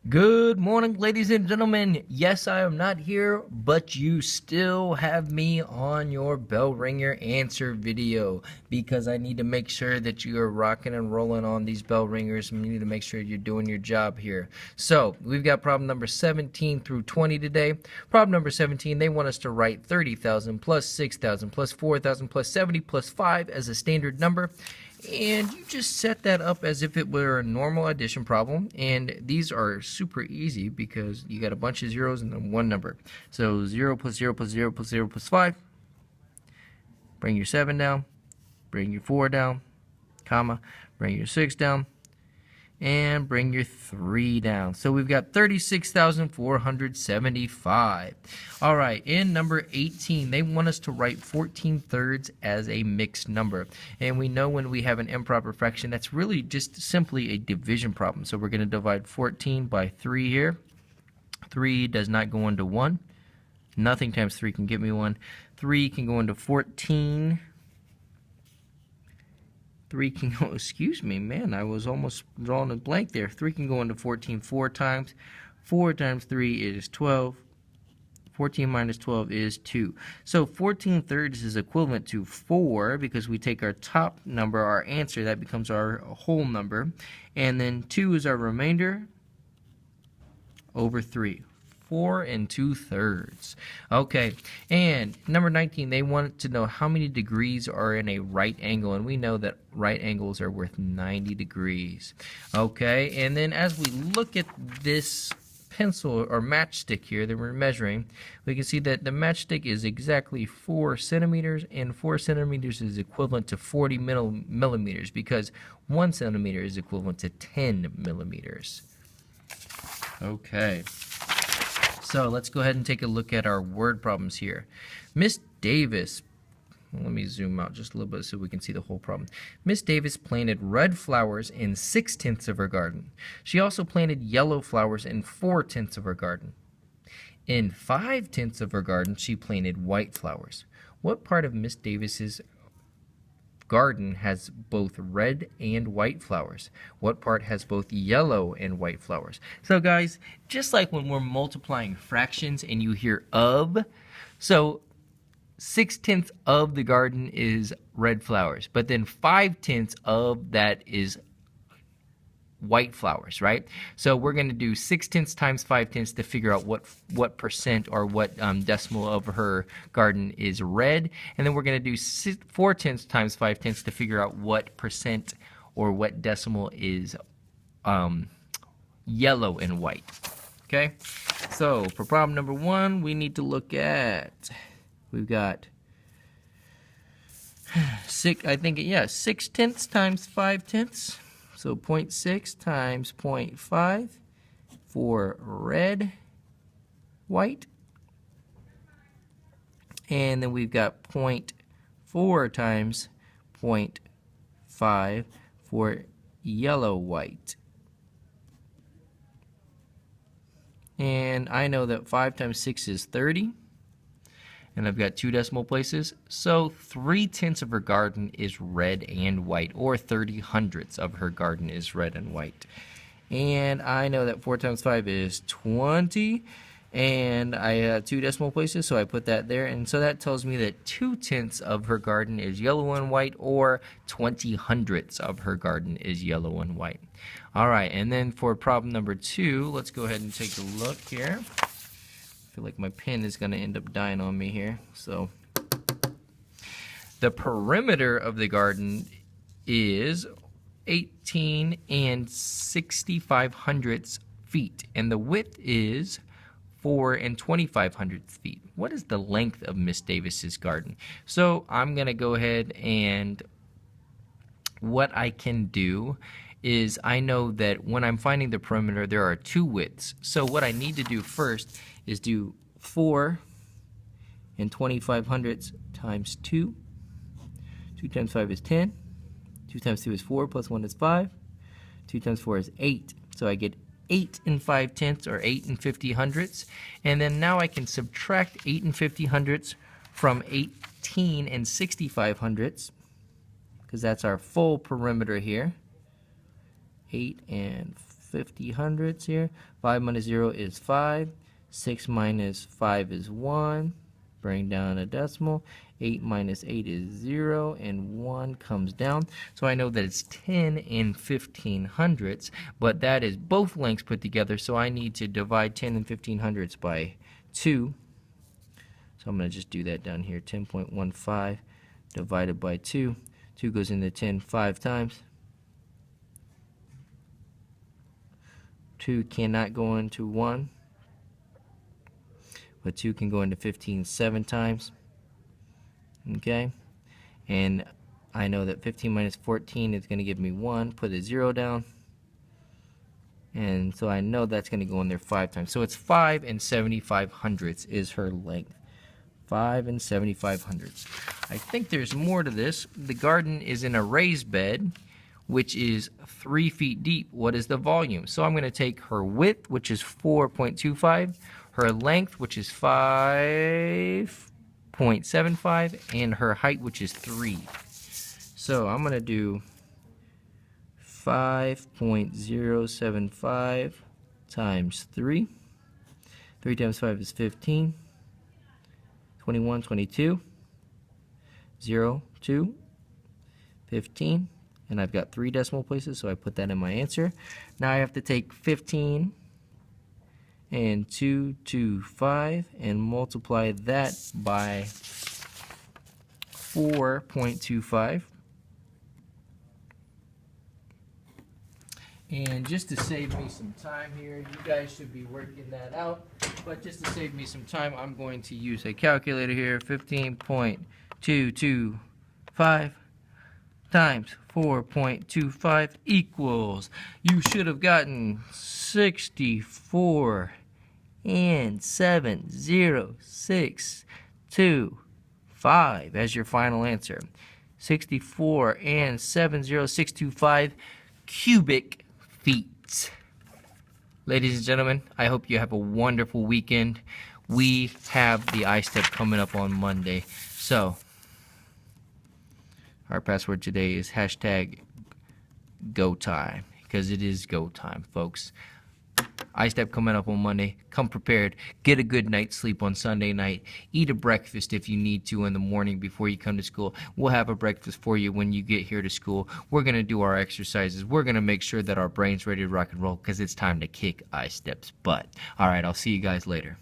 Good morning, ladies and gentlemen. Yes, I am not here, but you still have me on your bell ringer answer video because I need to make sure that you are rocking and rolling on these bell ringers, and you need to make sure you're doing your job here. So, we've got problem number 17 through 20 today. Problem number 17, they want us to write 30,000 plus 6,000 plus 4,000 plus 70 plus 5 as a standard number. And you just set that up as if it were a normal addition problem, and these are super easy because you got a bunch of zeros and then one number. So 0 plus 0 plus 0 plus 0 plus 5. Bring your 7 down, bring your 4 down, comma, bring your 6 down, and bring your 3 down. So we've got 36,475. All right, in number 18, they want us to write 14/3 as a mixed number. And we know when we have an improper fraction, that's really just simply a division problem. So we're going to divide 14 by 3 here. 3 does not go into 1. Nothing times 3 can give me 1. 3 can go into 14. 3 can go, excuse me, man, I was almost drawing a blank there. 3 can go into 14 4 times. 4 times 3 is 12. 14 minus 12 is 2. So 14/3 is equivalent to 4 because we take our top number, our answer, that becomes our whole number. And then 2 is our remainder over 3. 4 2/3. Okay, and number 19, they wanted to know how many degrees are in a right angle, and we know that right angles are worth 90 degrees. Okay, and then as we look at this pencil or matchstick here that we're measuring, we can see that the matchstick is exactly 4 centimeters, and 4 centimeters is equivalent to 40 millimeters because 1 centimeter is equivalent to 10 millimeters. Okay. So let's go ahead and take a look at our word problems here. Miss Davis, let me zoom out just a little bit so we can see the whole problem. Miss Davis planted red flowers in 6/10 of her garden. She also planted yellow flowers in 4/10 of her garden. In 5/10 of her garden, she planted white flowers. What part of Miss Davis's garden has both red and white flowers? What part has both yellow and white flowers? So guys, just like when we're multiplying fractions and you hear of, so 6/10 of the garden is red flowers, but then 5/10 of that is white flowers, right? So we're going to do 6/10 times 5/10 to figure out what percent or what decimal of her garden is red, and then we're going to do 4/10 times 5/10 to figure out what percent or what decimal is yellow and white. Okay, so for problem number 1, we need to look at, we've got 6/10 times 5/10. So 0.6 times 0.5 for red, white. And then we've got 0.4 times 0.5 for yellow, white. And I know that 5 times 6 is 30. And I've got 2 decimal places, so 3/10 of her garden is red and white, or 30/100 of her garden is red and white. And I know that 4 times 5 is 20, and I have 2 decimal places, so I put that there, and so that tells me that 2/10 of her garden is yellow and white, or 20/100 of her garden is yellow and white. All right, and then for problem number 2, let's go ahead and take a look here. I feel like my pen is going to end up dying on me here. So the perimeter of the garden is 18 65/100 feet, and the width is 4 25/100 feet. What is the length of Miss Davis's garden? So I'm going to go ahead, and what I can do is I know that when I'm finding the perimeter, there are 2 widths. So what I need to do first is do 4 25/100 times 2. 2 times 5 is 10. 2 times 2 is 4, plus 1 is 5. 2 times 4 is 8. So I get 8 5/10, or 8 50/100. And then now I can subtract 8 50/100 from 18 65/100, because that's our full perimeter here. 8 50 hundredths here. 5 minus 0 is 5. 6 minus 5 is 1. Bring down a decimal. 8 minus 8 is 0, and 1 comes down. So I know that it's 10 and 15 hundredths, but that is both lengths put together, so I need to divide 10 and 15 hundredths by 2. So I'm going to just do that down here. 10.15 divided by 2. 2 goes into 10 5 times. 2 cannot go into 1, but 2 can go into 15 7 times. Okay, and I know that 15 minus 14 is going to give me 1. Put a 0 down, and so I know that's going to go in there 5 times. So it's 5 and 75 hundredths is her length. 5 and 75 hundredths. I think there's more to this. The garden is in a raised bed, which is 3 feet deep. What is the volume? So I'm going to take her width, which is 4.25, her length, which is 5.75, and her height, which is 3. So I'm going to do 5.075 times 3. 3 times 5 is 15. 21, 22, 0, 2, 15, and I've got 3 decimal places, so I put that in my answer. Now I have to take 15 and 225 and multiply that by 4.25. And just to save me some time here, you guys should be working that out, but just to save me some time, I'm going to use a calculator here. 15.225 times 4.25 equals, you should have gotten 64 and 70625 as your final answer. 64 and 70625 cubic feet. Ladies and gentlemen, I hope you have a wonderful weekend. We have the iStep coming up on Monday. So, our password today is #GoTime, because it is go time, folks. iStep coming up on Monday. Come prepared. Get a good night's sleep on Sunday night. Eat a breakfast if you need to in the morning before you come to school. We'll have a breakfast for you when you get here to school. We're going to do our exercises. We're going to make sure that our brain's ready to rock and roll, because it's time to kick iStep's butt. All right, I'll see you guys later.